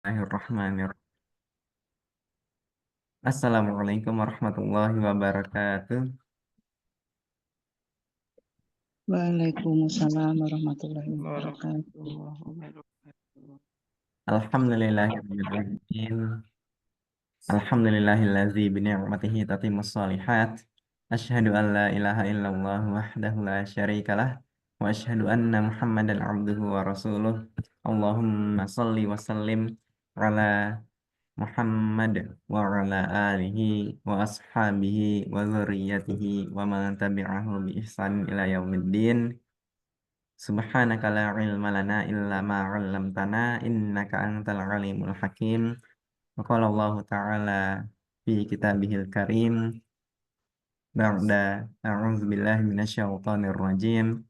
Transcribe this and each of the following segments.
Bismillahirrahmanirrahim. Assalamualaikum warahmatullahi wabarakatuh. Waalaikumsalam warahmatullahi wabarakatuh. Warahmatullahi wabarakatuh. Alhamdulillahirabbil alamin. Alhamdulillahillazi bi ni'matihi tatimmus shalihat. Asyhadu an la ilaha illallah wahdahu la syarikalah wa asyhadu anna Muhammadan abduhu wa rasuluh. Allahumma shalli wa sallim ala Muhammad wa ala alihi wa ashabihi wa dzurriyyatihi wa man tabi'ahu bi ihsan ila yaumiddin. Subhanaka la ilma lana illa ma 'allamtana innaka antal alimul hakim. Wa qala Allah ta'ala fi kitabihil karim ba'da a'udzu billahi minasyaitonir rajim.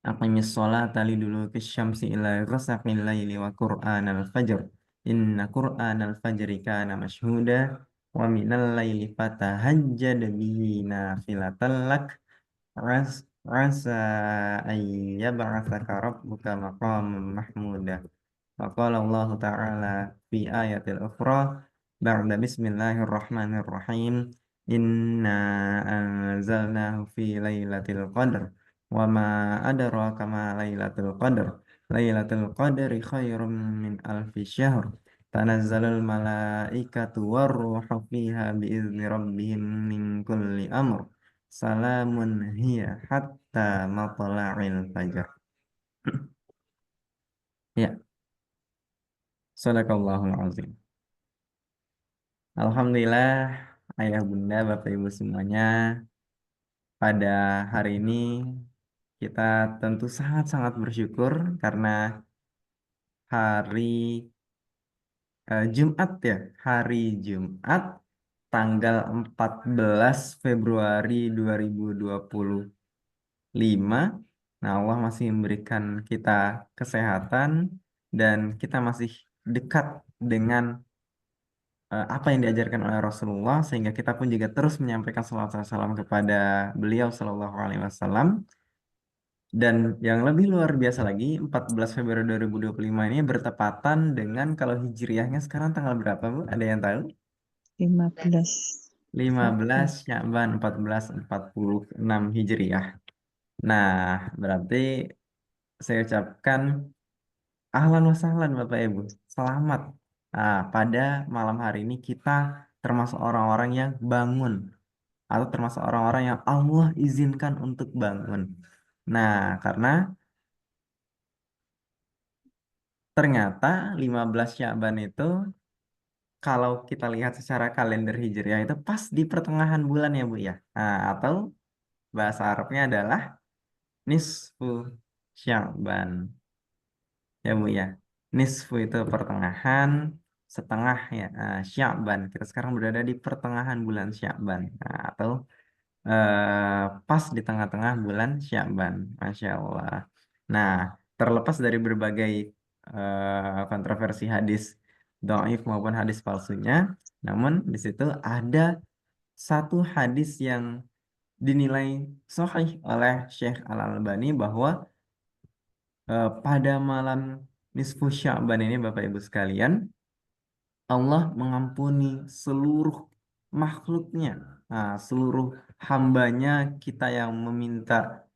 Aqimis sholata liduluki syamsi ila ghasaqil laili wa qur'anal fajr. Inna qur'anal fajri kana mashhuda wa minal laili fatahajjad bihi nafilatan lak. Asa ayyab'atsaka rabbuka maqaman mahmuda. Wa qala Allah ta'ala fi ayatil ukhra ba'da bismillahirrahmanirrahim. Inna anzalnahu fi lailatul qadr wa ma adraka ma lailatul qadr. Lailatul qadri khairum min alfi syahr. Tanazzalul malaikatu warruhu fiha biizni rabbihim min kulli amr. Salamun hiya hatta matla'il fajr. Ya, sadaqallahul azim. Alhamdulillah, ayah bunda, bapak ibu semuanya, pada hari ini kita tentu sangat-sangat bersyukur karena hari Jumat ya, hari Jumat tanggal 14 Februari 2025. Nah, Allah masih memberikan kita kesehatan dan kita masih dekat dengan apa yang diajarkan oleh Rasulullah, sehingga kita pun juga terus menyampaikan salawat dan salam kepada beliau Shallallahu Alaihi Wasallam. Dan yang lebih luar biasa lagi, 14 Februari 2025 ini bertepatan dengan, kalau hijriahnya sekarang tanggal berapa, Bu? Ada yang tahu? 15 15 Sya'ban 1446 Hijriah. Nah, berarti saya ucapkan ahlan wa sahlan Bapak Ibu. Selamat. Nah, pada malam hari ini kita termasuk orang-orang yang bangun atau termasuk orang-orang yang Allah izinkan untuk bangun. Nah, karena ternyata 15 Sya'ban itu kalau kita lihat secara kalender Hijriah itu pas di pertengahan bulan ya Bu ya. Nah, atau bahasa Arabnya adalah nisfu Sya'ban. Ya Bu ya. Nisfu itu pertengahan, setengah ya. Sya'ban. Kita sekarang berada di pertengahan bulan Sya'ban. Nah, atau pas di tengah-tengah bulan Sya'ban. Masya Allah. Nah, terlepas dari berbagai kontroversi hadis dhaif maupun hadis palsunya, namun di situ ada satu hadis yang dinilai sahih oleh Syekh Al-Albani bahwa pada malam nisfu Sya'ban ini Bapak Ibu sekalian, Allah mengampuni seluruh makhluknya. Nah, seluruh hambanya, kita yang meminta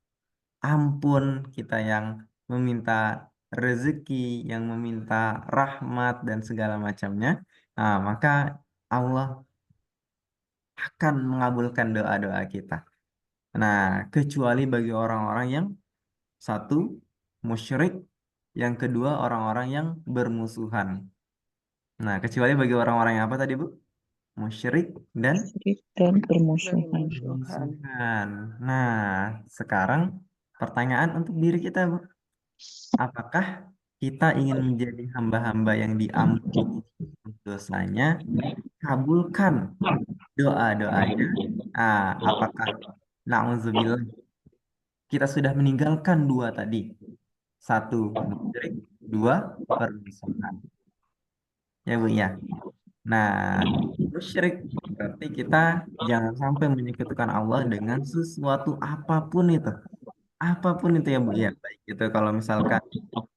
ampun, kita yang meminta rezeki, yang meminta rahmat dan segala macamnya. Nah, maka Allah akan mengabulkan doa-doa kita. Nah, kecuali bagi orang-orang yang satu, musyrik, yang kedua orang-orang yang bermusuhan. Nah, kecuali bagi orang-orang yang apa tadi, Bu? Musyrik dan syirik dan Dan permusuhan. musuhan. bermusuhan. Nah, sekarang pertanyaan untuk diri kita, Bu. Apakah kita ingin menjadi hamba-hamba yang diampuni dosanya, kabulkan doa-doanya? Apakah na'udzubillah kita sudah meninggalkan dua tadi? Satu, musyrik. Dua, permusuhan. Ya, Bu, ya. Nah, musyrik berarti kita jangan sampai menyekutukan Allah dengan sesuatu apapun itu. apapun itu ya Bu ya, baik itu kalau misalkan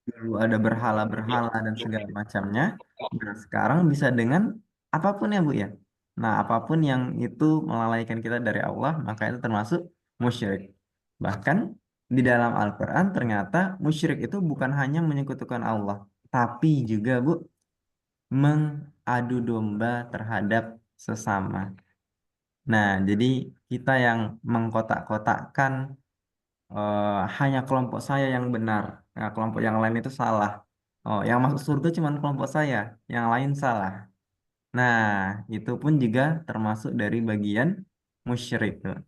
dulu ada berhala-berhala dan segala macamnya, nah sekarang bisa dengan apapun ya Bu ya. Nah, apapun yang itu melalaikan kita dari Allah, maka itu termasuk musyrik. Bahkan di dalam Al-Quran ternyata musyrik itu bukan hanya menyekutukan Allah, tapi juga Bu mengadu domba terhadap sesama. Nah, jadi kita yang mengkotak-kotakkan hanya kelompok saya yang benar, nah, kelompok yang lain itu salah. Oh, yang masuk surga cuma kelompok saya, yang lain salah. Nah, itu pun juga termasuk dari bagian musyrik tuh.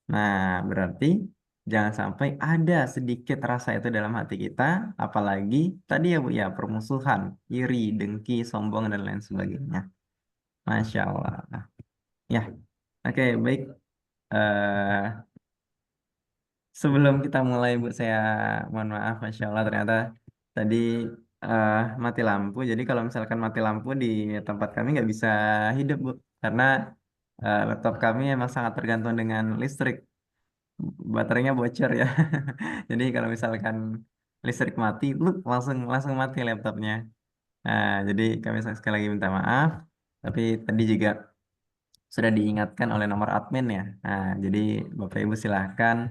Nah, berarti jangan sampai ada sedikit rasa itu dalam hati kita, apalagi tadi ya Bu ya, permusuhan, iri, dengki, sombong dan lain sebagainya. Masya Allah. Ya, oke, baik. eh Sebelum kita mulai, Bu, saya mohon maaf, Masya Allah, ternyata tadi eh, mati lampu. Jadi kalau misalkan mati lampu di tempat kami nggak bisa hidup, Bu. Karena laptop kami emang sangat tergantung dengan listrik. Baterainya bocor ya. Jadi kalau misalkan listrik mati, langsung langsung mati laptopnya. Nah, jadi kami sekali lagi minta maaf. Tapi tadi juga sudah diingatkan oleh nomor admin ya. Nah, jadi Bapak Ibu silahkan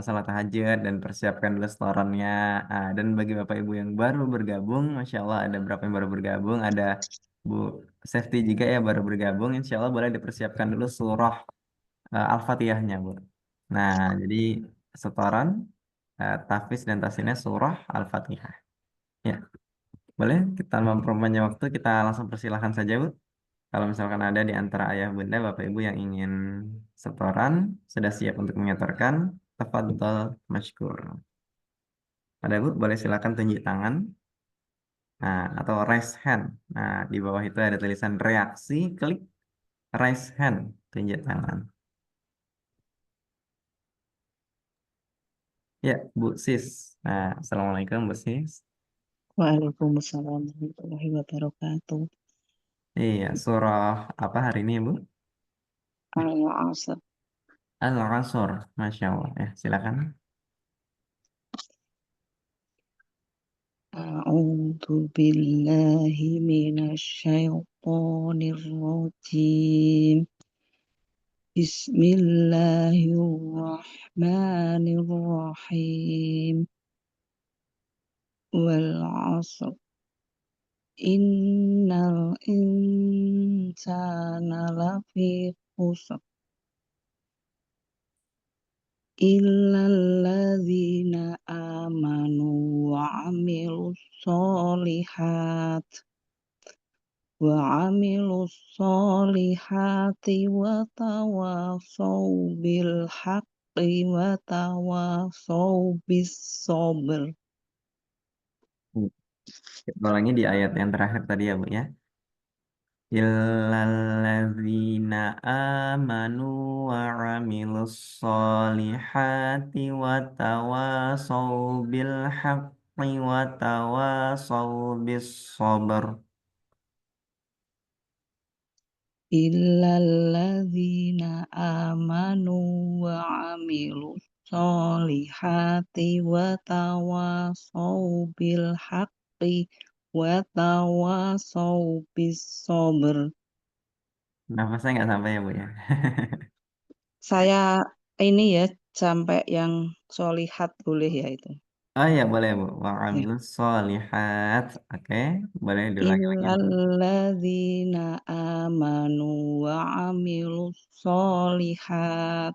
salat tahajud dan persiapkan dulu setorannya. Dan bagi Bapak Ibu yang baru bergabung, Masya Allah ada berapa yang baru bergabung, ada Bu Safety juga ya baru bergabung, Insya Allah boleh dipersiapkan dulu surah Al-Fatihahnya Bu. Nah, jadi setoran tahfiz dan tahsinnya surah Al-Fatihah. Ya, boleh kita memperpanjang waktu, kita langsung persilahkan saja Bu. Kalau misalkan ada di antara ayah bunda bapak ibu yang ingin setoran, sudah siap untuk menyetorkan, tafadhol masykur. Ada Bu, boleh silakan tunjuk tangan, nah, atau raise hand. Nah, di bawah itu ada tulisan reaksi, klik raise hand, tunjuk tangan. Ya, Bu Sis. Nah, Assalamualaikum Bu Sis. Waalaikumsalam warahmatullahi wabarakatuh. Iya, surah apa hari ini Bu? Al-Asr. Al-Asr, Masya Allah. Ya, silakan. A'udzu billahi minasyaitonir rajim. Bismillahirrahmanirrahim. Wal 'asr. Innal insana lafi khusr. Illalladzina amanu wa amilus solihat wa tawasau bil haqqi wa tawasau bis sabr. Ulangi di ayat yang terakhir tadi ya Bu ya. Illalladzina amanu wa amilus solihati wa tawasaw bil haqqi wa tawasaw bis sabr. Illalladzina amanu wa amilus solihati wa tawasau bil haqqi wa tawasau bis sabr. Nafasnya nggak sampai ya Bu ya. Saya ini ya sampai yang solihat boleh ya itu. Oh ya boleh Bu. Wa Ya. amilus solihat. Oke, boleh diulangi lagi Bu. Illalladzina amanu wa amilus solihat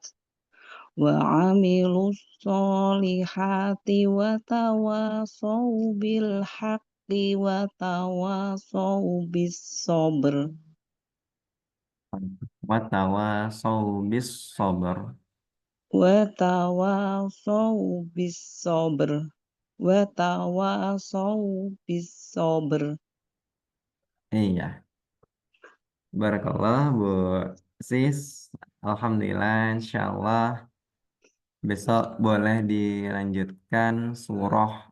wa amilus solihati wa tawasau bil haqqi wa tawasau bis sabr. Wa tawasaw bis sabr. Wa tawasau bis sabr. Wa tawasau bis sabr. Iya. Barakallah Bu Sis. Alhamdulillah, insya Allah. Besok boleh dilanjutkan surah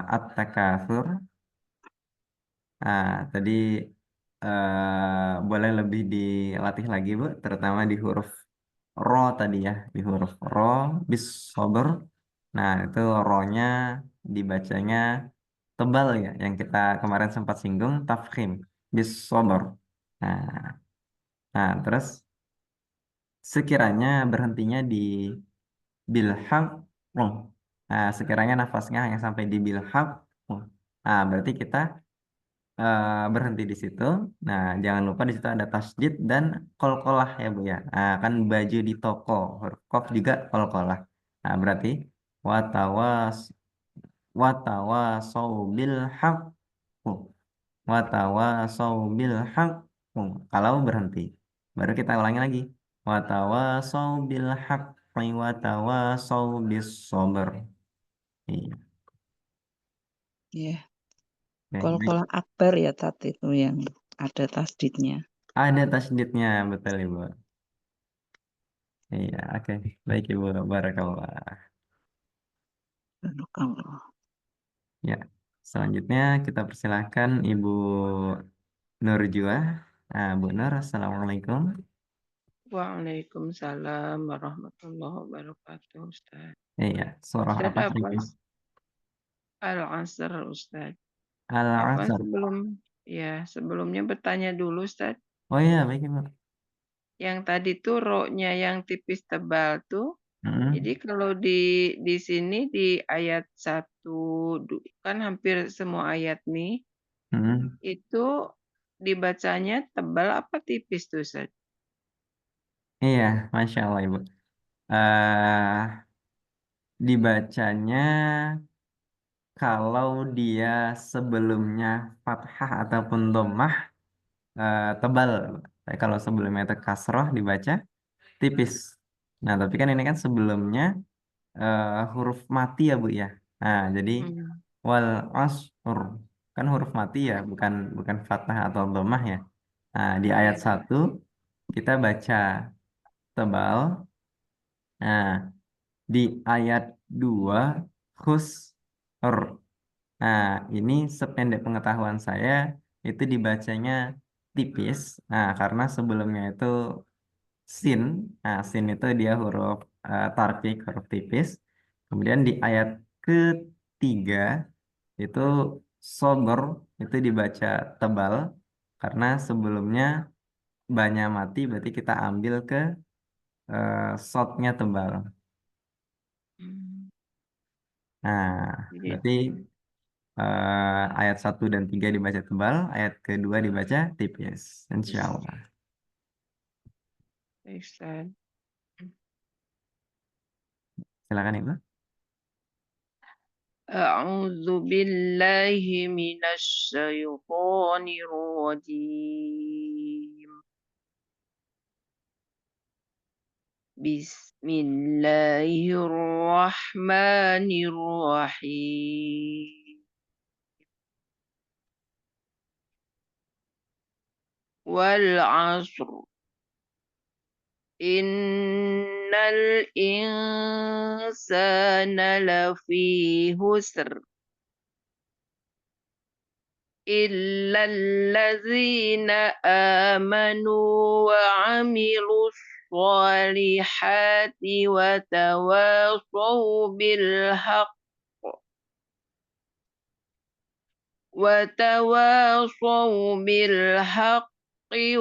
At-Takatsur. Tadi boleh lebih dilatih lagi, Bu, terutama di huruf ro tadi ya, di huruf ro, bis sober. Nah, itu ro-nya dibacanya tebal ya, yang kita kemarin sempat singgung, tafkhim, bis sober. Nah, terus sekiranya berhentinya di bilhaq, sekiranya nafasnya hanya sampai di bilhaq, berarti kita berhenti di situ. Nah, jangan lupa di situ ada tasdid dan kolkolah ya Bu ya. Kan baju di toko, huruf kof juga kolkolah. Nah, berarti watawas watawasau bil haq, watawasau bil haq. Kalau berhenti, baru kita ulangi lagi. Watawasau bil haq, watawasau bis sabr. Iya. Ya, Oke, baik. kol-kolah akbar ya tadi itu yang ada tasdidnya. Ada tasdidnya, betul Ibu. Iya, oke. Baik Ibu, barakallah. Barakallah. Ya, selanjutnya kita persilahkan Ibu Nurjuah. Bu Nur, Assalamualaikum. Waalaikumsalam warahmatullahi wabarakatuh, Ustaz. Iya, surah Ustaz apa hari apa? ini? Al-Asr, Ustaz. Apa Al-Asr. sebelumnya bertanya dulu, Ustaz. Oh iya, baik Ibu. Yang tadi tuh roknya yang tipis tebal tuh. Jadi Mm-mm. kalau di sini di ayat 1 kan hampir semua ayat nih Mm-mm. itu dibacanya tebal apa tipis tuh, Ustaz? Iya, Masya Allah Ibu. eh Dibacanya kalau dia sebelumnya fathah ataupun dhammah, tebal. Tapi kalau sebelumnya itu kasroh dibaca tipis. Nah, tapi kan ini kan sebelumnya huruf mati ya Bu ya. Nah, jadi Hmm. wal asr kan huruf mati ya, bukan bukan fathah atau dhammah ya. Nah, di ayat Ya. 1 kita baca tebal. Nah, di ayat 2 khusr. Nah, ini sependek pengetahuan saya itu dibacanya tipis. Nah, karena sebelumnya itu sin. Nah, sin itu dia huruf tarkik, huruf tipis. Kemudian di ayat ketiga itu sober itu dibaca tebal karena sebelumnya banyak mati berarti kita ambil ke shotnya tebal. Hmm. Nah, Jadi berarti ayat 1 dan 3 dibaca tebal, ayat kedua dibaca tipis. Insya Allah. Ustaz. Silakan Ibu. أعوذ بالله من الشيطان الرجيم بسم الله الرحمن الرحيم والعصر إن الإنسان لفي خسر إلا الذين آمنوا وعملوا الصالحات وتواصوا بالحق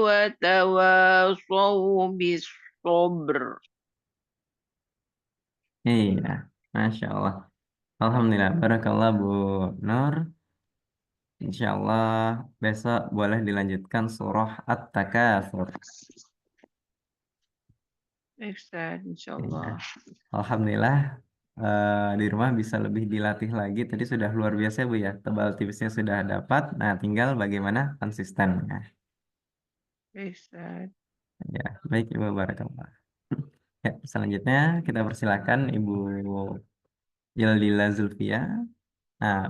وتواصوا بالصبر. Iya, Masya Allah. Alhamdulillah. Barakallah Bu Nur. Insya Allah besok boleh dilanjutkan surah At-Takatsur. Ustaz, Iya. insyaallah. Alhamdulillah di rumah bisa lebih dilatih lagi. Tadi sudah luar biasa Bu ya. Tebal tipisnya sudah dapat. Nah, tinggal bagaimana konsistennya. Ustaz. Ya, baik Ibu Barakallah. Ya, selanjutnya kita persilakan Ibu Yaldila Zulfia,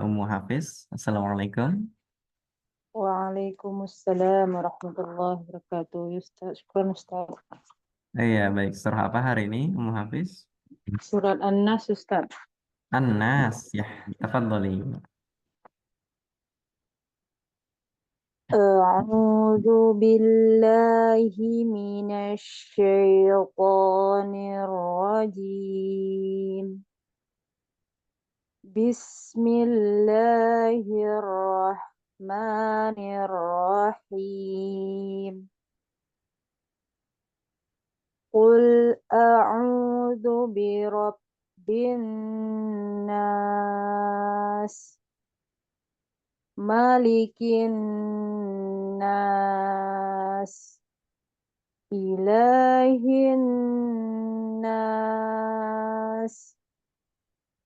Ummu Hafiz. Assalamualaikum. Waalaikumsalam warahmatullahi wabarakatuh. Ustaz, syukran Ustaz. Iya, baik. Surah apa hari ini, Ummu Hafiz? Surat An-Nas Ustaz. An-Nas. Ya, tafadhali. أعوذ بالله من الشيطان الرجيم بسم الله الرحمن الرحيم قل أعوذ برب الناس ملك الناس إله الناس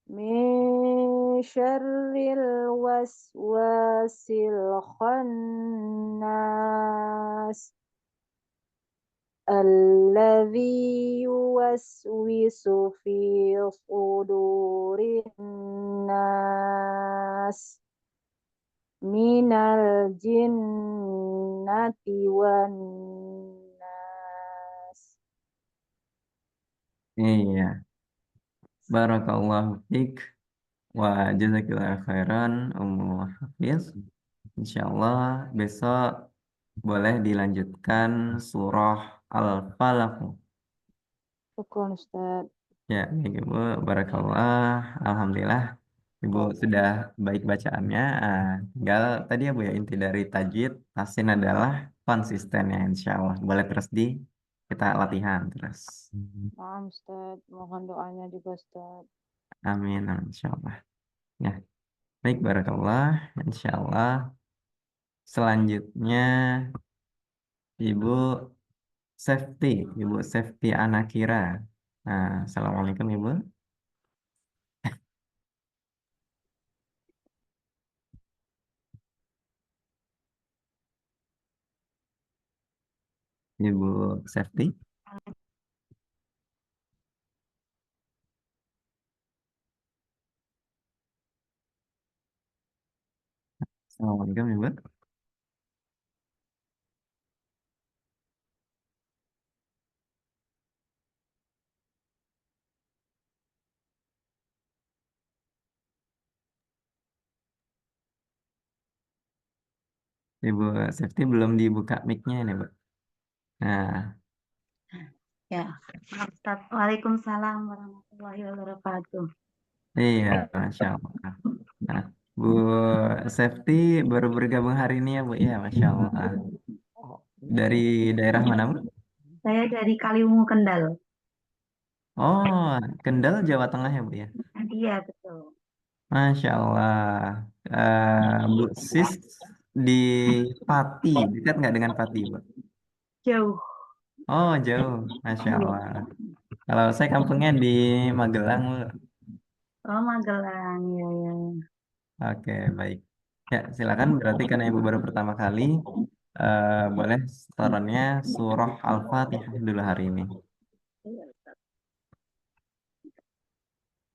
من شر الوسواس الخناس الذي يوسوس في صدور الناس من الجنة والناس. Iya, barakallahu fiik wa jazakillahu khairan Ummu Hafiz. Insyaallah besok boleh dilanjutkan surah Al-Falaq. شكرا أستاذ. Ya, baik Ibu, barakallah. Alhamdulillah Ibu sudah baik bacaannya. Tinggal tadi ya Bu ya, inti dari tajwid tahsin adalah konsistennya insya Allah. Boleh terus kita latihan terus. Maaf Ustaz, mohon doanya juga Ustaz. Amin, amin, insya Allah. Ya, baik barakallah. Insya Allah. Selanjutnya Ibu Ibu Safety Anakira. Nah, Assalamualaikum Ibu. Ibu Safety. Assalamualaikum Ibu. Ibu Safety belum dibuka mic-nya ini, Bu. Nah, Ya, maaf, Ustaz. Waalaikumsalam warahmatullahi wabarakatuh. iya, Masya Allah. Nah, Bu Safety baru bergabung hari ini ya, Bu. Ya, Masya Allah. Dari daerah mana, Bu? Saya dari Kaliwungu, Kendal. Oh, Kendal, Jawa Tengah ya, Bu ya. Iya, betul. Masya Allah. Bu Sis di Pati, dekat nggak dengan Pati, Bu? Jauh. Oh, jauh. Masya Allah. Kalau saya kampungnya di Magelang, Bu. Oh, Magelang. Ya, ya. Oke, baik. Ya, silakan. Berarti karena Ibu baru pertama kali, boleh setorannya surah Al-Fatihah dulu hari ini.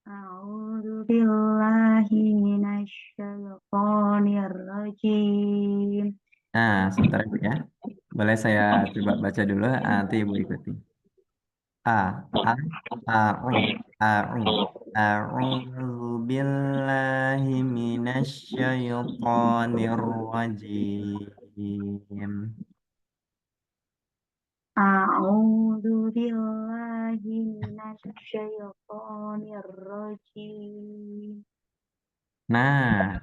A'udzu billahi minasyaitonir rajim. Nah, sebentar Ibu ya. Boleh saya coba baca dulu, nanti Ibu ikuti. A, A, A'u, A'u, A'udzu billahi minasyaitonir rajim. A'udzu billahi minasyaitonir rajim. Nah,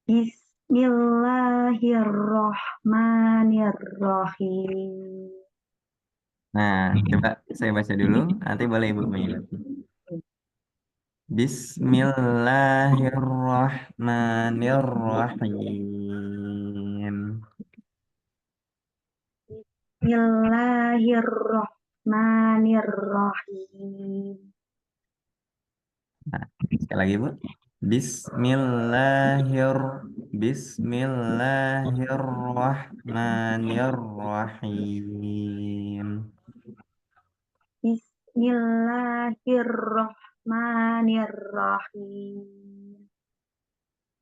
Bismillahirrahmanirrahim. nah, coba saya baca dulu, nanti boleh Ibu mengikuti. Bismillahirrahmanirrahim. Bismillahirrahmanirrahim. Nah, sekali lagi Bu. Bismillahirrahmanirrahim. Bismillahirrahmanirrahim.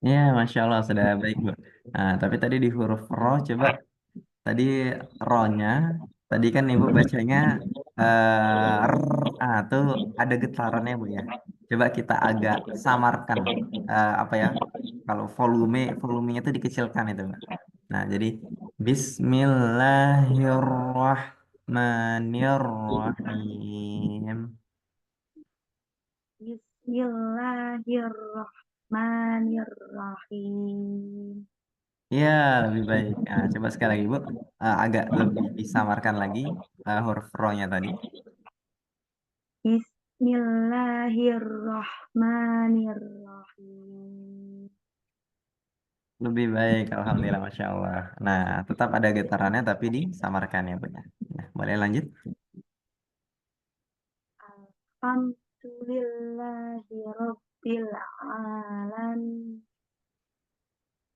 Ya, Masya Allah sudah baik Bu. Nah, tapi tadi di huruf ro coba tadi ro-nya tadi kan Ibu bacanya r, tuh ada getarannya Bu ya. Coba kita agak samarkan apa ya? Kalau volumenya itu dikecilkan itu, Mbak. Nah, jadi Bismillahirrahmanirrahim. Bismillahirrahmanirrahim. Ya, lebih baik. Nah, coba sekali lagi, Bu. Agak lebih disamarkan lagi huruf ro-nya tadi. Bismillahirrahmanirrahim. Lebih baik, Alhamdulillah, Masya Allah. Nah, tetap ada getarannya, tapi disamarkan ya, Bu. Nah, boleh lanjut? Alhamdulillahi Rabbil Alamin.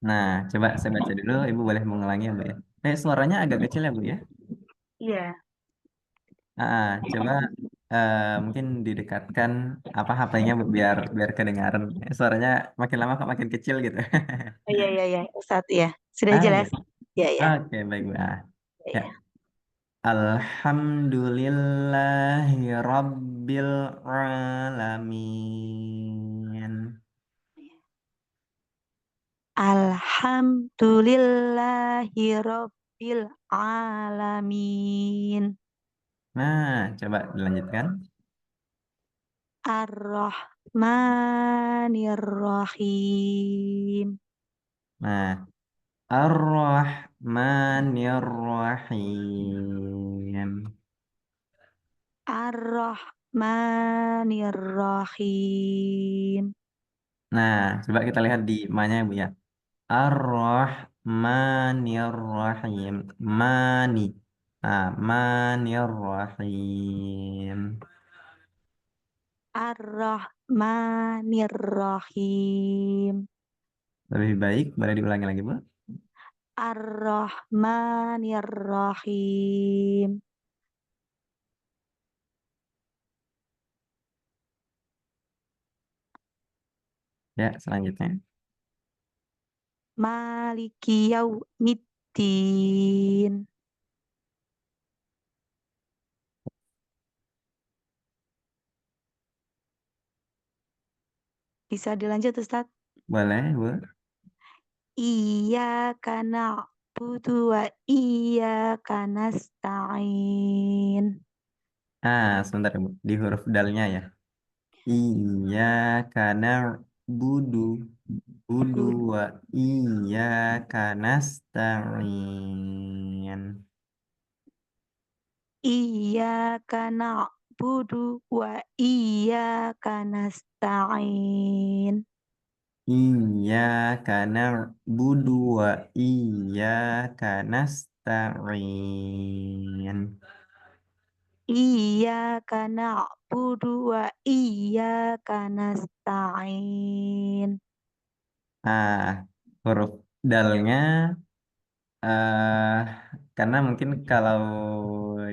Nah, coba saya baca dulu. Ibu boleh mengulangi ya, Bu ya. Suaranya agak kecil ya, Bu ya. Iya, Coba mungkin didekatkan apa HP-nya, Bu, biar kedengaran. Suaranya makin lama kok makin kecil gitu. iya, Ustadz ya. Sudah Iya. jelas? Ya, ya. Oke, baik, Bu. Ya. Ya. Alhamdulillahi Rabbil Alamin. Alhamdulillahi Rabbil Alamin. Nah, coba dilanjutkan. Ar-Rahmanir-Rahim. Nah, Ar-Rahmanir-Rahim. Ar-Rahmanir-Rahim. Nah, coba kita lihat di ma-nya ya, Bu ya. Ar-Rahmanir-Rahim. Mani. Nah, Manir-Rahim. Ar-Rahmanir-Rahim. Lebih baik, boleh diulangi lagi, Bu? Ar-Rahmanir-Rahim. Ya, selanjutnya. Maliki Yaumiddin. Bisa dilanjut, Ustadz? Boleh, Bu? Iyyaka na'budu wa iyyaka nasta'in. Sebentar ya, Bu. Di huruf dalnya ya. Iya, karena budu. Budu wa iya kanasta'in. Iyyaka na'budu wa iyyaka nasta'in. Iya karena budu wa iya kanasta'in. Iyyaka na'budu wa iyyaka nasta'in. Ah, huruf dalnya eh karena mungkin kalau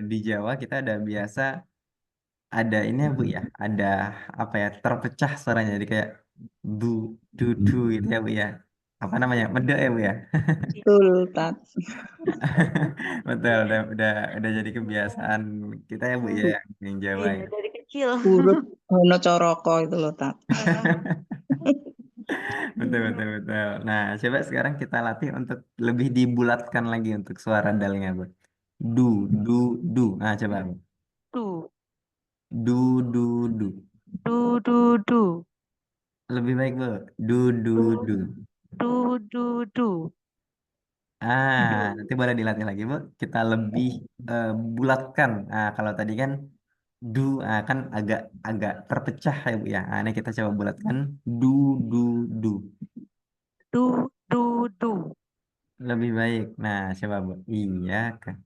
di Jawa kita ada biasa ada ini ya, Bu ya, ada apa ya, terpecah suaranya jadi kayak bu du du gitu ya, Bu ya. Apa namanya? Mede ya, Bu ya. Betul, Tat. Betul, udah jadi kebiasaan kita ya, Bu ya, yang Jawa Iya, ya. dari kecil. Huruf Hono Coroko itu loh, Tat. Betul, betul, betul. Nah, coba sekarang kita latih untuk lebih dibulatkan lagi untuk suara dalnya, Bu. Du, du, du. Nah, coba, Bu. Du, Du, du, du. du. Lebih baik, Bu. Du, du, du. Du. Nanti boleh dilatih lagi, Bu. Kita lebih bulatkan. Kalau tadi kan du, kan agak agak terpecah ya, Bu ya. Ini kita coba bulatkan. Du, du, du. Du. Lebih baik. Nah, coba, Bu. Iya, kan.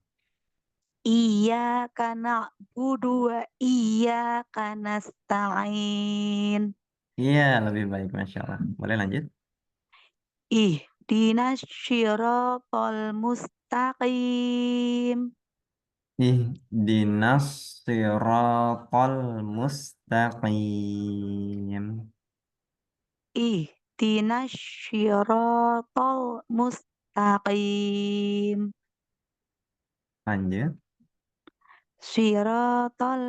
Iyyaka na'budu wa iyyaka nasta'in. Iya, lebih baik, Masya Allah. Boleh lanjut? Ihdinas syiratal mustaqim. Ihdinas siratal mustaqim. Ihdinas syiratal mustaqim. Lanjut. Syiratal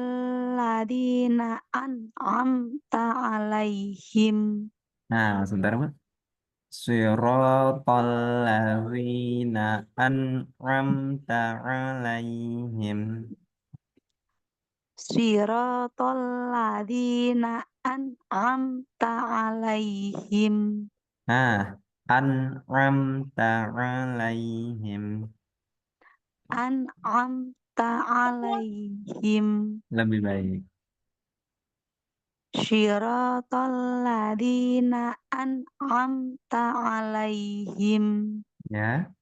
ladina an'amta alaihim. Nah, sebentar, Bu. Siratal ladzina an'amta alaihim. Syiratal ladina an'amta alaihim. Nah, an'amta alaihim. An'amta alaihim. Lebih baik. Syiratal ladina an'amta alaihim. Ya.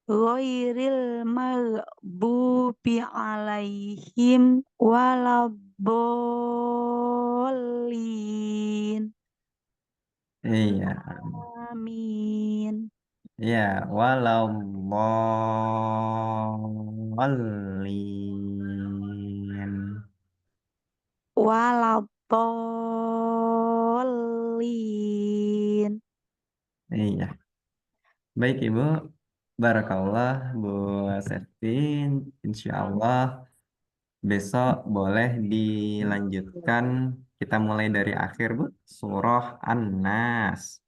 Ghairil maghdubi alaihim waladdallin. Iya. Amin. Ya, walau dhalin. Waladdallin. Iya. Baik, Ibu. Barakallah, Bu Septin. Insya Allah besok boleh dilanjutkan. Kita mulai dari akhir, Bu. Surah An-Nas.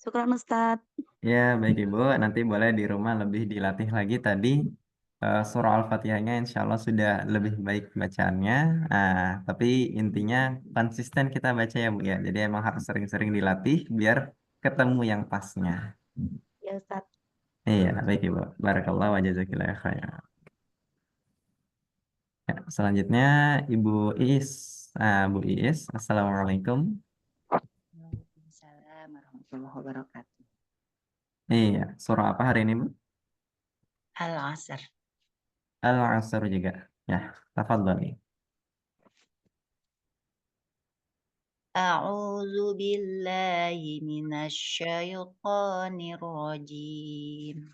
Syukran Ustadz. Ya, baik Ibu. Nanti boleh di rumah lebih dilatih lagi tadi. Surah Al-Fatihahnya insya Allah sudah lebih baik bacaannya. Nah, tapi intinya konsisten kita baca ya Bu ya. Jadi emang harus sering-sering dilatih biar ketemu yang pasnya. Ya Ustadz. Iya, baik Ibu. Barakallah wa jazakallahu khairan. Ya, selanjutnya Ibu Iis. Bu Iis, Assalamualaikum. Waalaikumsalam warahmatullahi wabarakatuh. Iya, surah apa hari ini Bu? Al-Asr. Al-Asr juga. Ya, tafadhali. A'udzu billahi minasyaitonir rajim.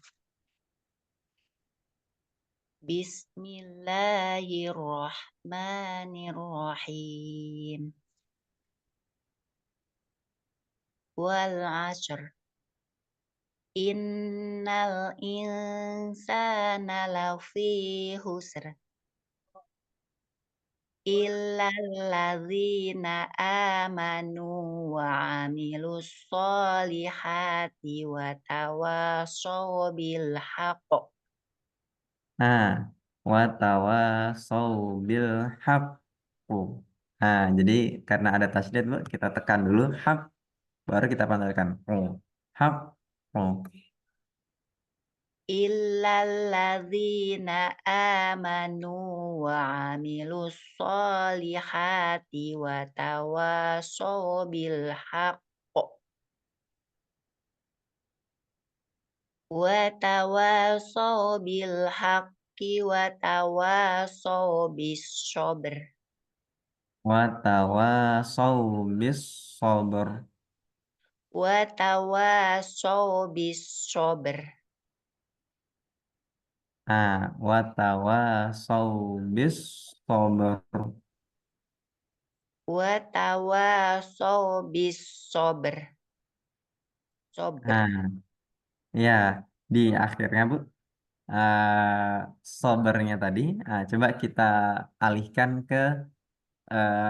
Bismillahirrahmanirrahim. Wal 'ashr. Innal insana lafi khusr. Illalladzina amanu wa amilus solihati wa tawasaw bil haqq. Nah, watawasau bil haqqu. Nah, jadi karena ada tasydid, Bu, kita tekan dulu haq, baru kita panggilkan haq. Illalladzina amanu wa amilus solihati wa tawasaw bil haqq. Wa tawasaw bil haqqi wa tawasaw bis sabr. Watawasau bis sabr. Wa tawasaw bis sabr. Nah, watawasau bis sabr. Wa tawasaw bis sabr. Sabr. Nah, ya di akhirnya, Bu, sabernya tadi, coba kita alihkan ke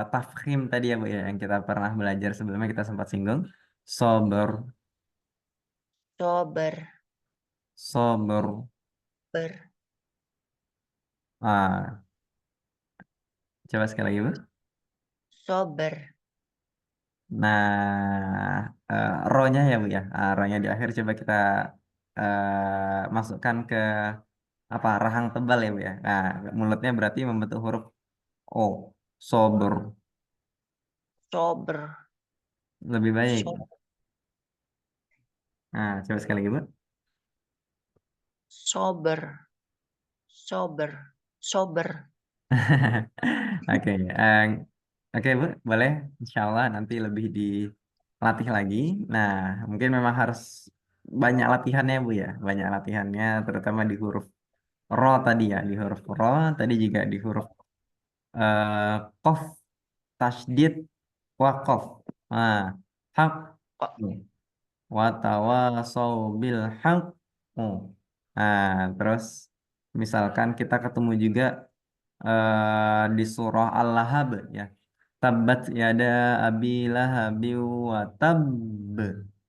tafkhim tadi ya Bu ya, yang kita pernah belajar sebelumnya kita sempat singgung. Sober, Sabr. sober. Ber. Ah, coba sekali lagi Bu. Sabr. Nah, ro-nya ya Bu ya. Ro-nya di akhir coba kita masukkan ke apa rahang tebal ya Bu ya. Nah, mulutnya berarti membentuk huruf O. Sober. Sabr. Lebih baik. Sabr. Nah, coba sekali lagi Bu. Sabr. Sabr. Sabr. Oke, oke Bu, boleh. Insya Allah nanti lebih dilatih lagi. Nah, mungkin memang harus banyak latihannya Bu ya, banyak latihannya, terutama di huruf ro tadi ya, di huruf ro, tadi juga di huruf eh, kof, tasdid, wakof. Nah, hak, Kok watawasau bil hak. Nah, terus Misalkan kita ketemu juga di surah Al-Lahab ya. Tabat yada abi lahabi wa tab.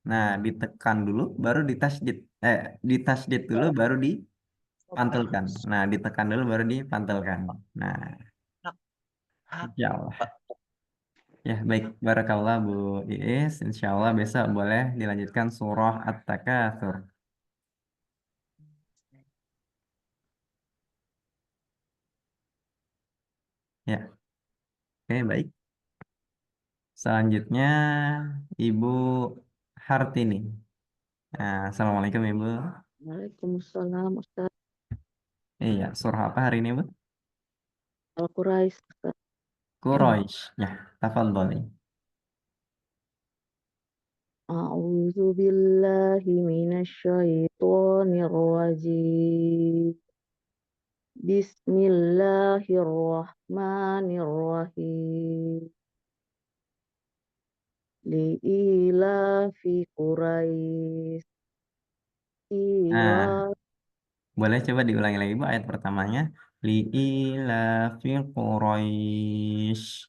Nah, ditekan dulu baru ditasydid. Ditasydid dulu baru dipantulkan. Nah, ditekan dulu baru dipantulkan. Nah, Hak. insya Allah. Ya, baik. Barakallah Bu Iis. Insya Allah besok boleh dilanjutkan surah At-Takatsur. Ya, oke, baik. Selanjutnya Ibu Hartini. Nah, Assalamualaikum Ibu. Waalaikumsalam Ustaz. Iya, surah apa hari ini Bu? Al-Quraisy Ustaz. Quraisy. Ya, tafadhali. A'udzu billahi minasyaitonir rajim. Bismillahirrahmanirrahim. Li'ilafi Quraisy. Ila Nah, boleh coba diulangi lagi Bu ayat pertamanya. Li'ilafi Quraisy.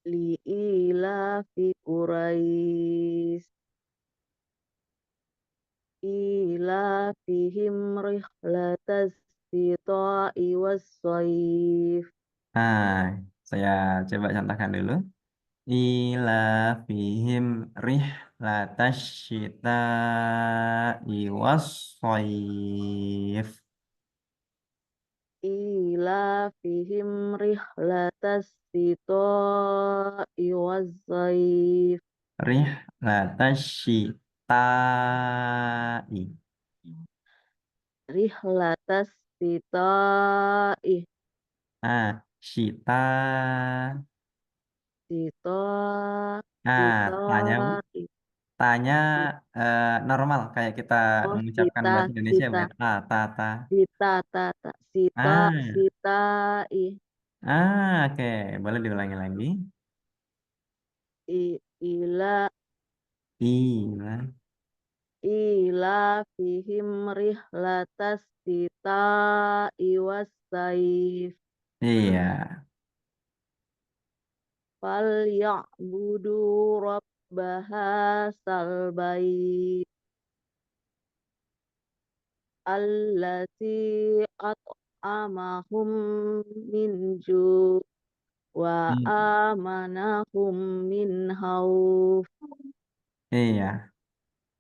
li'ilafi Quraisy. Ilafihim rihlatas syita'i was-shayf. Nah, saya coba contohkan dulu. Ilafihim rihlatash syita'i was-shayf. Ilafihim rihlatas syita'i was-shayf. Rihlatash syita'i. Rihlatas syita'i Ah, syita. syita Tanya Bu. syita'i Tanya Sy- normal kayak kita oh mengucapkan syita bahasa Indonesia Bu syita ya. Ta. syita ta syita Ah, syita'i oke. Boleh diulangi lagi. ila Ila. ilafihim rihlatas syita'i was-shayf. Iya. Falyabudu rabbahasal bait allati at'amahum min ju' wa Hmm. amanahum min khauf. Iya.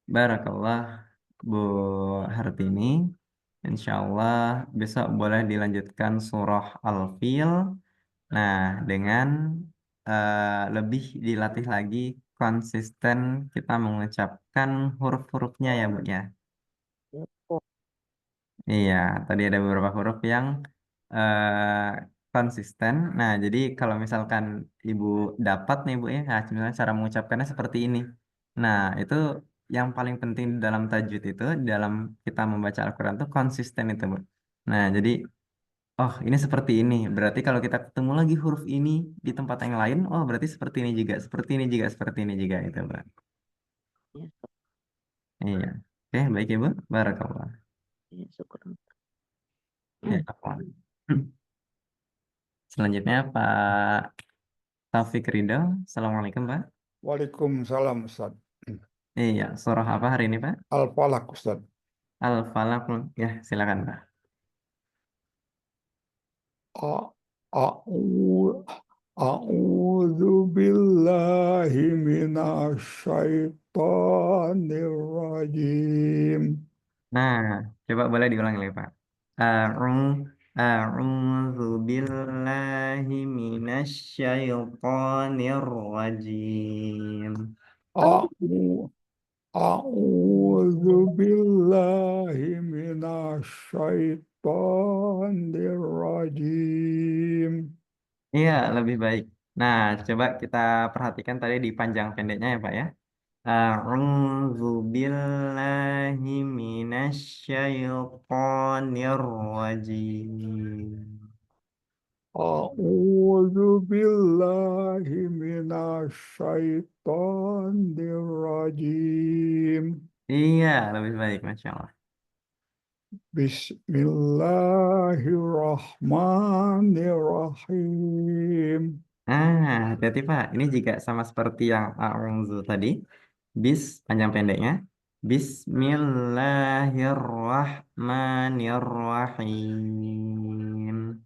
Barakallah Bu Hartini. Insya Allah besok boleh dilanjutkan surah Al-Fil. Nah, dengan lebih dilatih lagi konsisten kita mengucapkan huruf-hurufnya ya Bu ya. Oh, Iya, tadi ada beberapa huruf yang konsisten. Nah, jadi kalau misalkan Ibu dapat nih Bu ya, nah, misalnya cara mengucapkannya seperti ini. Nah, itu yang paling penting dalam tajwid itu, dalam kita membaca Al-Quran itu konsisten itu Bu. Nah, jadi, oh ini seperti ini. Berarti kalau kita ketemu lagi huruf ini di tempat yang lain, oh berarti seperti ini juga, seperti ini juga, seperti ini juga itu Bu. ya, Iya. Oke, baik Ibu. Barakallah. ya, syukur. Ya, apa? Selanjutnya Pak Taufik Ridho. Assalamualaikum Pak. Waalaikumsalam Ustaz. Iya, surah apa hari ini Pak? Al-Falaq Ustaz. Al-Falaq. Ya, silakan Pak. A- A'u- A'udzu billahi minasyaitonir rajim. Nah, coba boleh diulang lagi Pak. A'udzu billahi minasyaitonir rajim. A'u- A'udzu billahi minasyaitonir rajim. Iya, lebih baik. Nah, coba kita perhatikan tadi di panjang pendeknya ya Pak ya. A'udzu billahi minasyaitonir rajim. A'udzu billahi minasyaitonir rajim. Iya, lebih baik, Masya Allah. Bismillahirrahmanirrahim. Hati-hati Pak. Ini juga sama seperti yang a'udzu tadi. Bis panjang pendeknya. Bismillahirrahmanirrahim.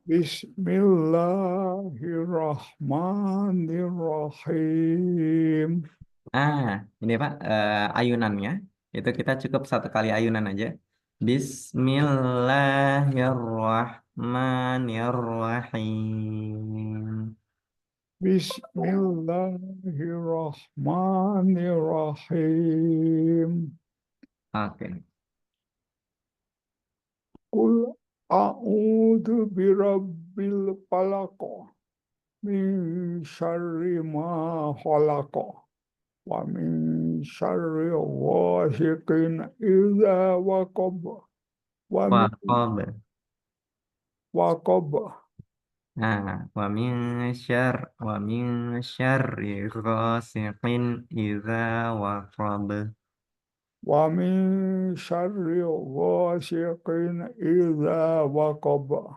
Bismillahirrahmanirrahim. Ini Pak, ayunannya itu kita cukup satu kali ayunan aja. Bismillahirrahmanirrahim. Bismillahirrahmanirrahim. Oke. Qul a'udzu birabbil falaq min syarri ma khalaq wa min syarri ghasiqin idza waqab wa min Waqab. waqab Wa min syarri ghasiqin idza waqab. wa min syarri ghasiqin idza waqab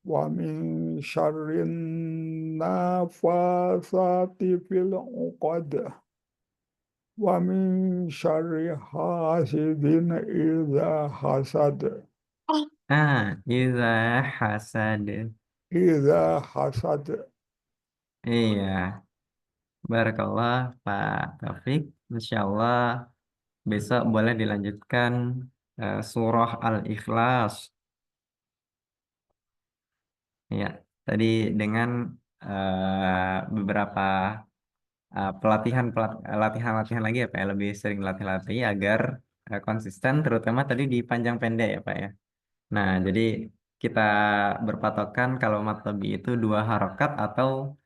wa min syarri nafasati fil 'uqad wa min syarri hasidin idza hasad Idza hasad. idza hasad. Iya, barakallah Pak Taufik. Insyaallah besok boleh dilanjutkan surah Al-Ikhlas. Ya, tadi dengan beberapa latihan-latihan lagi ya Pak ya, lebih sering latih-latih agar konsisten, terutama tadi di panjang pendek ya Pak ya. Nah, jadi kita berpatokan kalau matlabi itu 2 harokat atau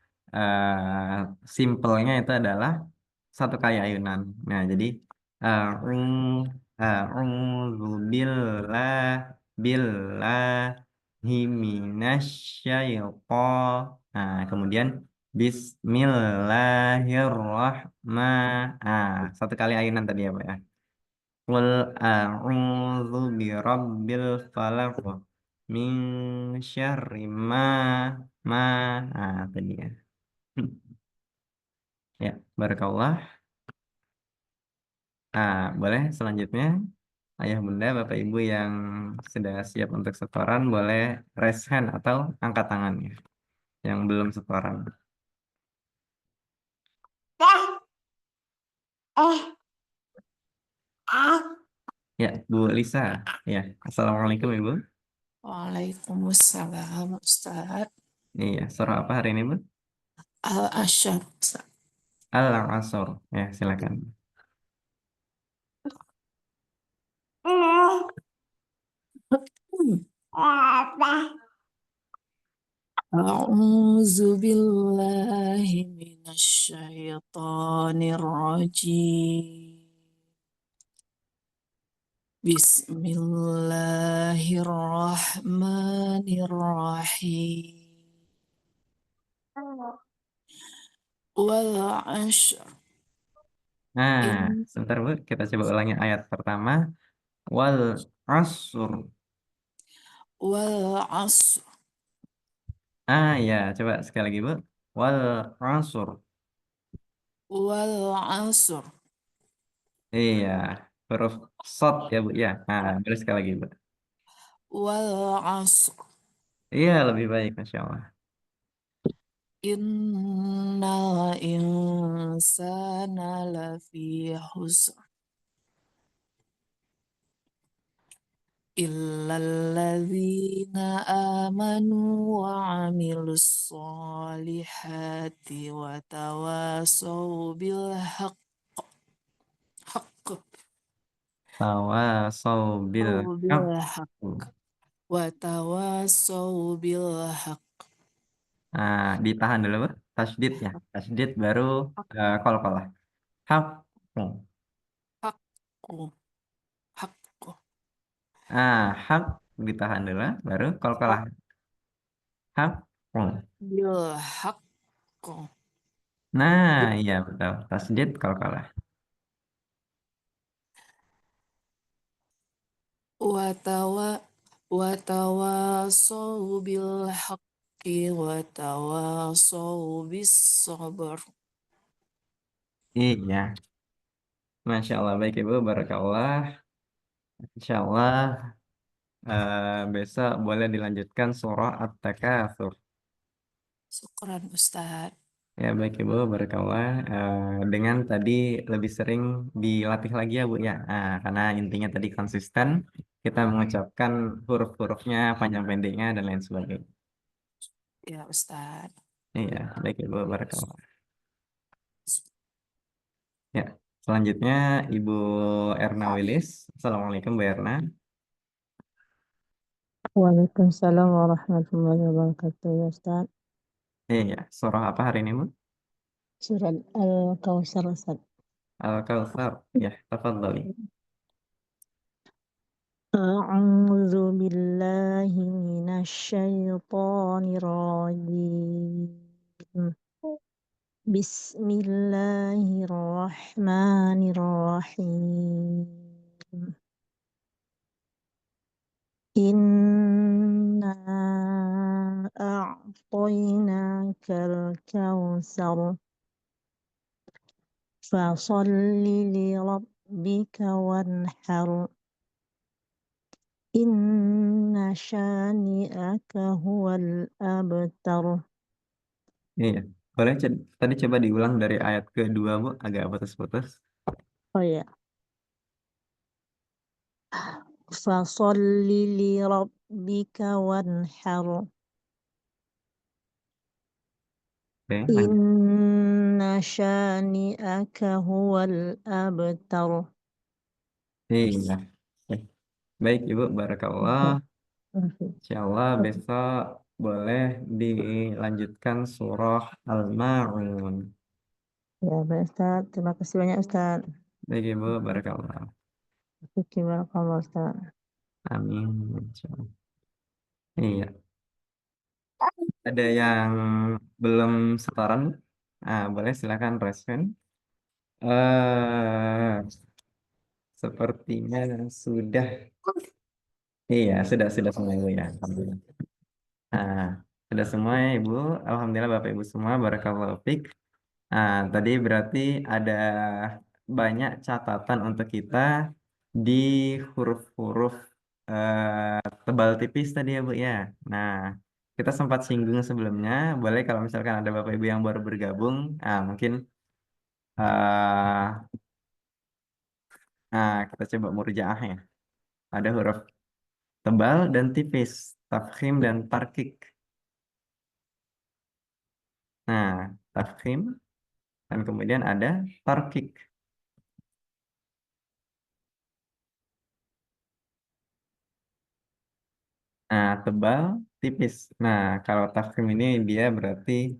simpelnya itu adalah satu kali ayunan. Nah, jadi a'udzu billahi minasyaitonir. Nah, kemudian satu kali ayunan tadi ya, Pak ya. Qul a'udzu birabbil falaq min syarri ma tadi ya. Ya, barakallah. Boleh selanjutnya Ayah Bunda, Bapak Ibu yang sudah siap untuk setoran boleh raise hand atau angkat tangannya yang belum setoran. Ya, Bu Lisa. Ya, Assalamualaikum Ibu. Waalaikumsalam Ustaz. Iya, surah apa hari ini Bu? Al-Asyar. Al-Asr. Ya, silakan. A'udzu billahi minasyaitonir rajim. Bismillahirrahmanirrahim. Wal 'ashr. Sebentar Bu, kita coba ulangi ayat pertama. Wal asr. Wal 'ashr. Ya, coba sekali lagi Bu. Wal asr. Wal 'ashr. Iya, huruf sod ya Bu ya. Boleh sekali lagi Bu. Wal 'ashr. Iya, lebih baik, Masya Allah. Innal insana lafi khusr illalladzina amanu wa 'amilus solihati wa tawasaw bil haqq Tawasaw bil haqq. wa tawasaw bil haqq. Ditahan dulu, Bu. Tasdid ya. Tasdid baru qalqalah. Haqq. Haqqu haqqu Haqq ditahan dulu, baru qalqalah. Haqq. bil haqq. Nah, iya betul. Tasdid qalqalah. watawa watawasau bil haqqi watawasau bis sabr. Iya, Masya Allah. Baik Ibu, Barakallah. Insya Allah besok boleh dilanjutkan surah At-Takatsur. Syukran Ustaz. Ya baik Ibu, Barakallah. Dengan tadi lebih sering dilatih lagi ya Bu ya. Karena intinya tadi konsisten, kita mengucapkan huruf-hurufnya, panjang pendeknya, dan lain sebagainya. Ya Ustaz. Iya, baik Ibu, Barakallah. Ya, selanjutnya Ibu Erna Wilis. Assalamualaikum Bu Erna. Waalaikumsalam warahmatullahi wabarakatuh ya Ustaz. Iya, surah apa hari ini Bu? Surat Al-Kautsar Ustaz. Al-Kautsar. Ya, tafadhali. A'udzu billahi minasyaitonir rajim. Bismillahirrahmanirrahim. Inna a'tainakal kautsar fasalli li rabbika wanhar. Inna syani'aka huwal abtar. Iya. Boleh tadi coba diulang dari ayat kedua Bu, agak putus-putus. Oh ya. Fasalli li rabbika wanhar. Oke, lanjut. Inna syani'aka huwal abtar. Iya. Oke. Baik Ibu, Barakallah. Insya Allah besok boleh dilanjutkan surah Al-Ma'un. Ya, baik Ustaz. Terima kasih banyak Ustaz. Baik Ibu, Barakallah. Barakallah Ustaz. Amin. Insya Allah. Iya. Ada yang belum setoran? Boleh silakan respon. Eh, Sepertinya sudah. Iya, sudah semua Ibu ya. Alhamdulillah. Nah, sudah semua ya Ibu. Alhamdulillah Bapak Ibu semua. Barakallahu fiik. Tadi berarti ada banyak catatan untuk kita di huruf-huruf tebal tipis tadi ya Bu ya. Nah, kita sempat singgung sebelumnya. Boleh kalau misalkan ada Bapak Ibu yang baru bergabung, mungkin eh kita coba murjaah ya. Ada huruf tebal dan tipis, tafkhim dan tarkik. Nah, tafkhim dan kemudian ada tarkik. Nah, tebal, tipis. Nah, kalau tafkhim ini dia berarti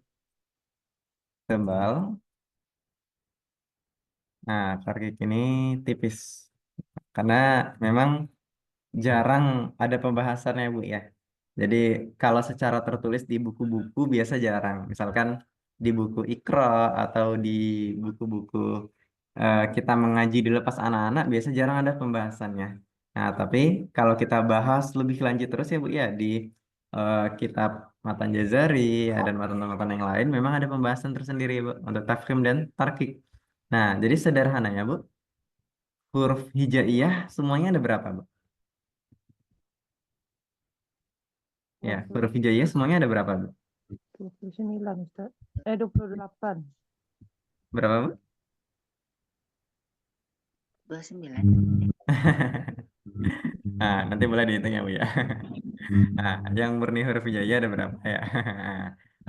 tebal. Nah, tarkik ini tipis. Karena memang jarang ada pembahasannya, Bu ya. Jadi, kalau secara tertulis di buku-buku biasa jarang. Misalkan di buku Iqra atau di buku-buku kita mengaji dulu pas anak-anak biasa jarang ada pembahasannya. Nah, tapi kalau kita bahas lebih lanjut terus ya Bu ya di kitab Matan Jazari ya, dan matan-matan yang lain memang ada pembahasan tersendiri Bu untuk tafkhim dan tarkik. Nah, jadi sederhananya Bu, huruf hijaiyah semuanya ada berapa Bu? Ya, huruf hijaiyah semuanya ada berapa Bu? 29 Ustaz. 28. Berapa Bu? 29. Nanti boleh dihitung ya Bu ya. Yang murni huruf hijaiyah ada berapa ya?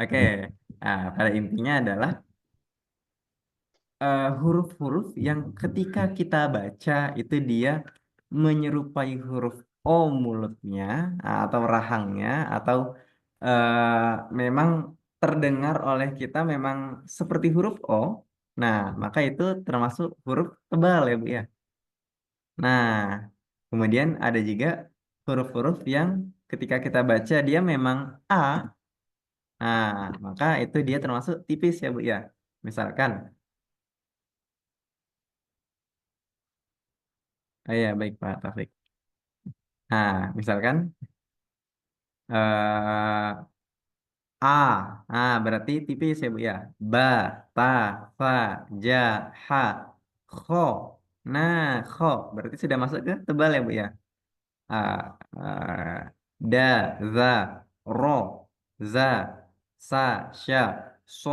Oke. Pada intinya adalah huruf-huruf yang ketika kita baca itu dia menyerupai huruf O mulutnya atau rahangnya atau memang terdengar oleh kita memang seperti huruf O. Nah, maka itu termasuk huruf tebal ya Bu ya. Nah, kemudian ada juga huruf-huruf yang ketika kita baca dia memang A. Nah, maka itu dia termasuk tipis ya Bu ya. Misalkan, iya baik Pak Taufik. Nah, misalkan eh A. Berarti tipis ya, Bu ya. Ba, ta, fa, ja, ha, kho. Nah, kho berarti sudah masuk ke tebal ya, Bu ya. A, eh, da, za, ro, za, sa, sya, so,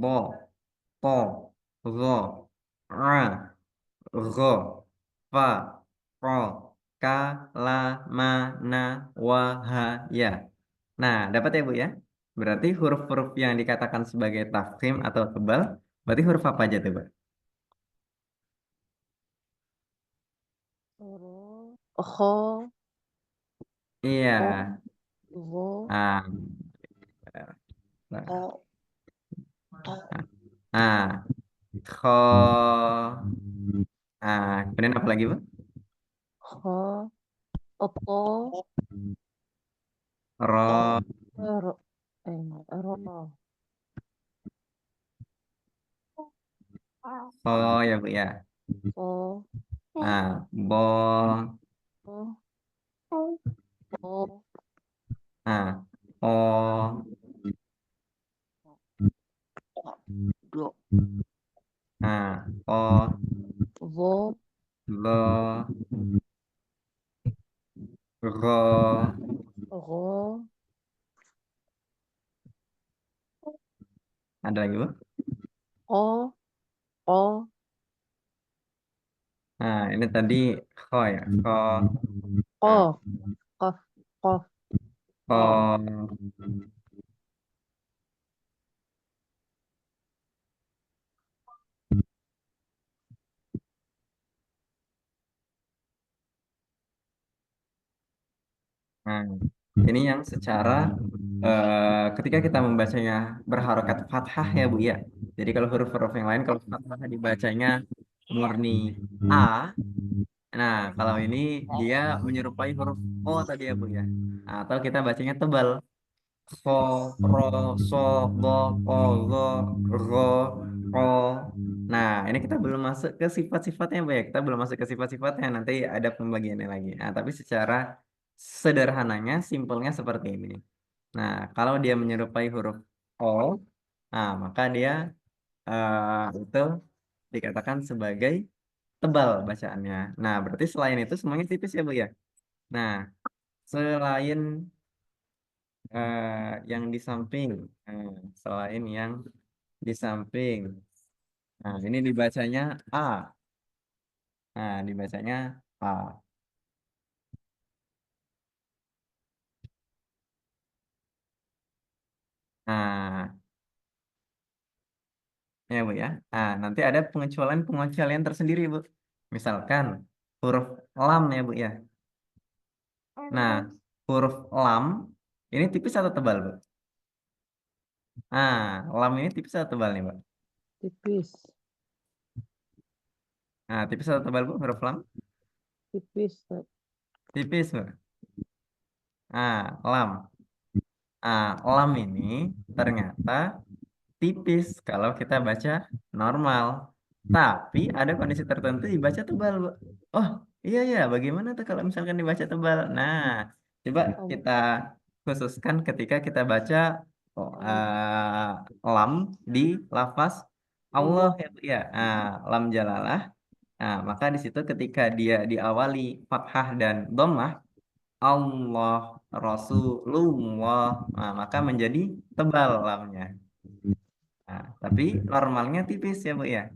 bo, to, zo, ra, gho, fa, ro, ka, la, ma, na, wa, ha, ya. Nah, dapat ya, Bu ya? Berarti huruf-huruf yang dikatakan sebagai tafkhim atau tebal, berarti huruf apa aja tuh, Bu? Kho, Iya. wo, Ah, To, to, ah, kho. Kemudian apa lagi, Bu? kho, opo, Ro, ro, ro, kho ya, Bu ya. fo, Bo, fo, fo, o, do, o, vo, lo, ro. ro, Ada lagi, Bu? o, o, Ini tadi kho ya. Kho, kof, kof, kof, kho. Nah, ini yang secara ketika kita membacanya berharokat fathah ya, Bu ya. Jadi kalau huruf-huruf yang lain kalau fathah dibacanya murni A. Nah, kalau ini dia menyerupai huruf O tadi ya, Bu ya. Atau kita bacanya tebal. So, ro, so, go, ko, go, ro, ro. Nah, ini kita belum masuk ke sifat-sifatnya, Bu ya. Kita belum masuk ke sifat-sifatnya. Nanti ada pembagiannya lagi. Nah, tapi secara sederhananya, simpelnya seperti ini. Nah, kalau dia menyerupai huruf O, maka dia itu dikatakan sebagai tebal bacaannya. Nah, berarti selain itu semuanya tipis ya, Bu ya. Nah, selain yang di samping, eh, selain yang di samping, nah ini dibacanya A. Nah, dibacanya A. Nah, ya, Bu ya. Nanti ada pengecualian tersendiri, Bu. Misalkan huruf lam ya, Bu ya. Nah, huruf lam ini tipis atau tebal, Bu? Lam ini tipis atau tebal nih, Bu? tipis, Tipis atau tebal, Bu, huruf lam? tipis, Tipis, Bu. Lam. Lam ini ternyata tipis kalau kita baca normal. Tapi ada kondisi tertentu dibaca tebal, Bu. Oh, iya ya, bagaimana tuh kalau misalkan dibaca tebal? Nah, coba kita khususkan ketika kita baca lam di lafaz Allah ya, Bu ya. Lam jalalah. Maka di situ ketika dia diawali fathah dan dhammah, Allah Rasulullah, maka menjadi tebal lamnya. Tapi normalnya tipis ya, Bu ya.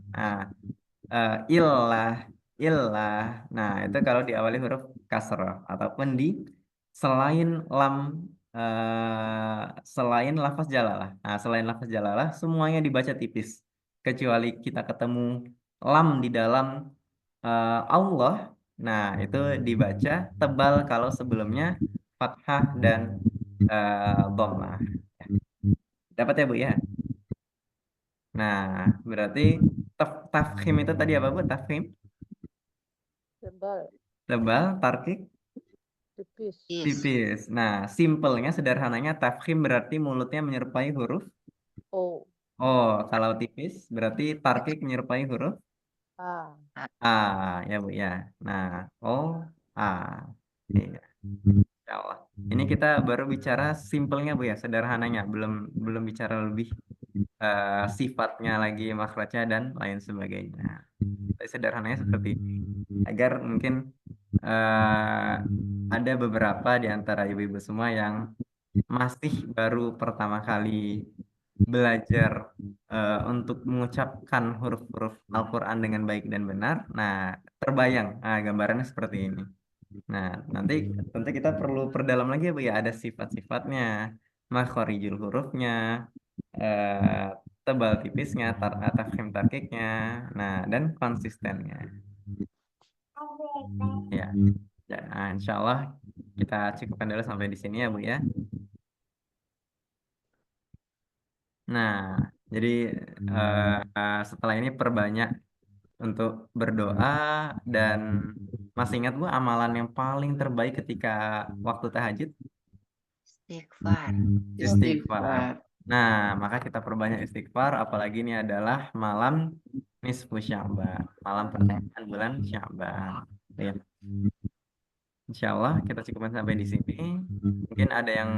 Illah, illah. Nah, itu kalau diawali huruf kasroh ataupun di selain lam, selain lafaz jalalah. Selain lafaz jalalah semuanya dibaca tipis kecuali kita ketemu lam di dalam Allah. Nah, itu dibaca tebal kalau sebelumnya fathah dan dhammah. Dapat ya, Bu ya? Nah, berarti tafkhim itu tadi apa, Bu? Tafkhim? tebal, Tebal, tarkik, tipis, is, tipis. Nah, simpelnya, sederhananya, tafkhim berarti mulutnya menyerupai huruf o, O. Kalau tipis berarti tarkik menyerupai huruf a, A, ya, Bu ya. Nah, O, A. Iya, insya Allah. Ini kita baru bicara simpelnya Bu ya, sederhananya, belum bicara lebih sifatnya lagi, makhrajnya dan lain sebagainya. Tapi sederhananya seperti ini. Agar mungkin ada beberapa di antara ibu-ibu semua yang masih baru pertama kali belajar untuk mengucapkan huruf-huruf Al-Quran dengan baik dan benar. Nah, terbayang gambarannya seperti ini. Nah, nanti tentu kita perlu perdalam lagi ya Bu ya, ada sifat-sifatnya, makhorijul hurufnya, eh, tebal tipisnya, tafkhim tarkiknya, nah dan konsistennya. Ya, nah, insya Allah kita cukupkan dulu sampai di sini ya Bu ya. Nah, jadi setelah ini perbanyak untuk berdoa dan masih ingat Bu amalan yang paling terbaik ketika waktu tahajud? Istighfar. Istighfar. Nah, maka kita perbanyak istighfar, apalagi ini adalah malam nisfu Sya'ban, malam pertengahan bulan Sya'ban. Ya. Insya Allah kita cukupkan sampai di sini. Mungkin ada yang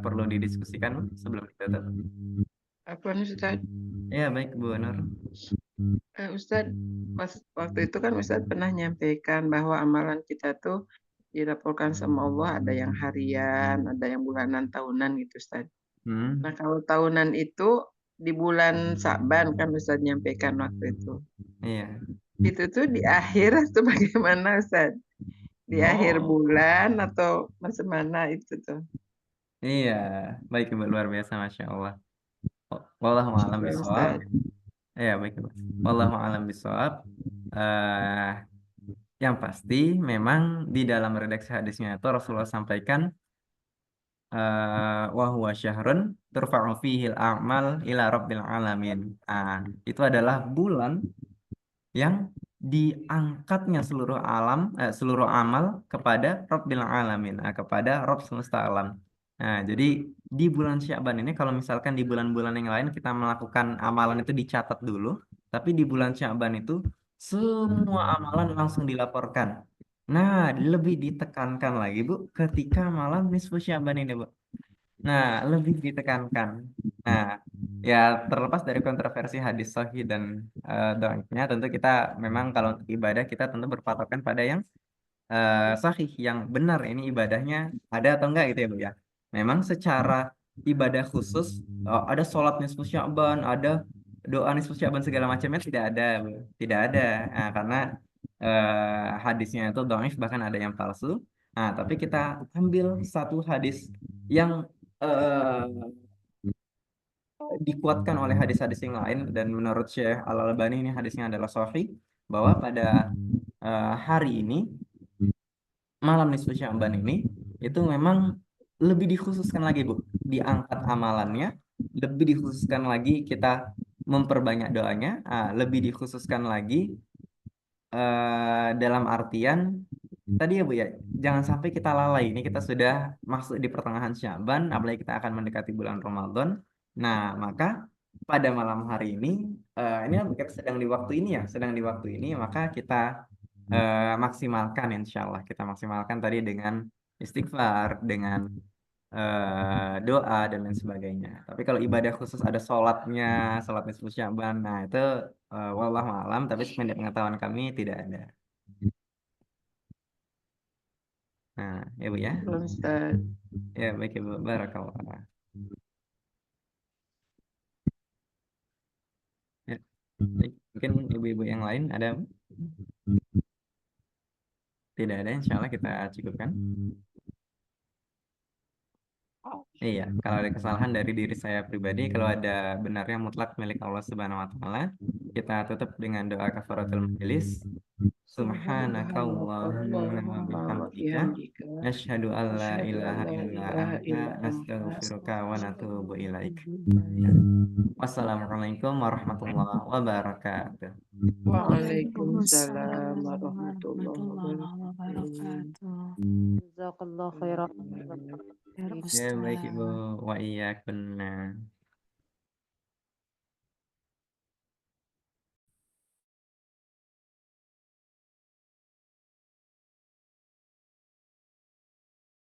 perlu didiskusikan sebelum ditutup. Apa Ustaz? Ya, baik Bu Nur. Ustaz, waktu itu kan Ustaz pernah nyampaikan bahwa amalan kita tuh dilaporkan sama Allah, ada yang harian, ada yang bulanan, tahunan gitu Ustaz. Nah, kalau tahunan itu di bulan Sa'ban kan Ustaz nyampaikan waktu itu. Iya. Itu tuh di akhir atau bagaimana Ustaz? Di akhir bulan atau macam mana itu tuh? Iya, baik Ibu, luar biasa, Masya Allah. Wallahu a'lam Syukur, bishawab. Ustaz. Iya, baik Ibu. Wallahu a'lam bishawab. Yang pasti memang di dalam redaksi hadisnya itu Rasulullah sampaikan wa huwa syahrun turfa'u fihil a'mal ila rabbil alamin. Itu adalah bulan yang diangkatnya seluruh amal kepada Rabbil Alamin, kepada Rabb semesta alam. Nah, jadi di bulan Sya'ban ini kalau misalkan di bulan-bulan yang lain kita melakukan amalan itu dicatat dulu, tapi di bulan Sya'ban itu semua amalan langsung dilaporkan. Nah, lebih ditekankan lagi Bu ketika malam nisfu Sya'ban ini Bu. Nah, lebih ditekankan. Nah, ya terlepas dari kontroversi hadis sahih dan dhaifnya, tentu kita memang kalau untuk ibadah kita tentu berpatokan pada yang sahih, yang benar ini ibadahnya ada atau enggak gitu ya Bu ya. Memang secara ibadah khusus ada sholat nisfu Sya'ban, ada doa nisfu Sya'ban segala macamnya tidak ada Bu. Tidak ada. Nah, karena hadisnya itu dhaif, bahkan ada yang palsu. Nah, tapi kita ambil satu hadis yang eh, dikuatkan oleh hadis-hadis yang lain, dan menurut Syekh Al-Albani ini hadisnya adalah sahih, bahwa pada hari ini, malam nisfu Sya'ban ini, itu memang lebih dikhususkan lagi Bu, diangkat amalannya, lebih dikhususkan lagi kita memperbanyak doanya, lebih dikhususkan lagi dalam artian tadi ya Bu ya, jangan sampai kita lalai. Ini kita sudah masuk di pertengahan Sya'ban, apalagi kita akan mendekati bulan Ramadan. Nah, maka pada malam hari ini, ini kita sedang di waktu ini ya, sedang di waktu ini, maka kita maksimalkan, insya Allah. Kita maksimalkan tadi dengan istighfar, dengan doa, dan lain sebagainya. Tapi kalau ibadah khusus ada sholatnya, sholat nisfu Sya'ban, nah itu wallahu a'lam, tapi sependek pengetahuan kami tidak ada. Nah, ya Bu ya. Belum Ustaz. Ya, baik Ibu. Barakallah. Ya, baik. Mungkin ibu-ibu yang lain ada? Tidak ada, insya Allah kita cukupkan. Iya, kalau ada kesalahan dari diri saya pribadi, kalau ada benarnya mutlak milik Allah Subhanahu wa Ta'ala, kita tutup dengan doa kafaratul majelis. Subhanakallahumma wa bihamdika, asyhadu an la ilaha illa anta, astaghfiruka wa natubu ilaik. Wassalamualaikum warahmatullahi wabarakatuh. Waalaikumsalam warahmatullahi wabarakatuh. Jazakallah khairan. Ya Ya, baik Ibu. Ustaz. Wa iyyakunna.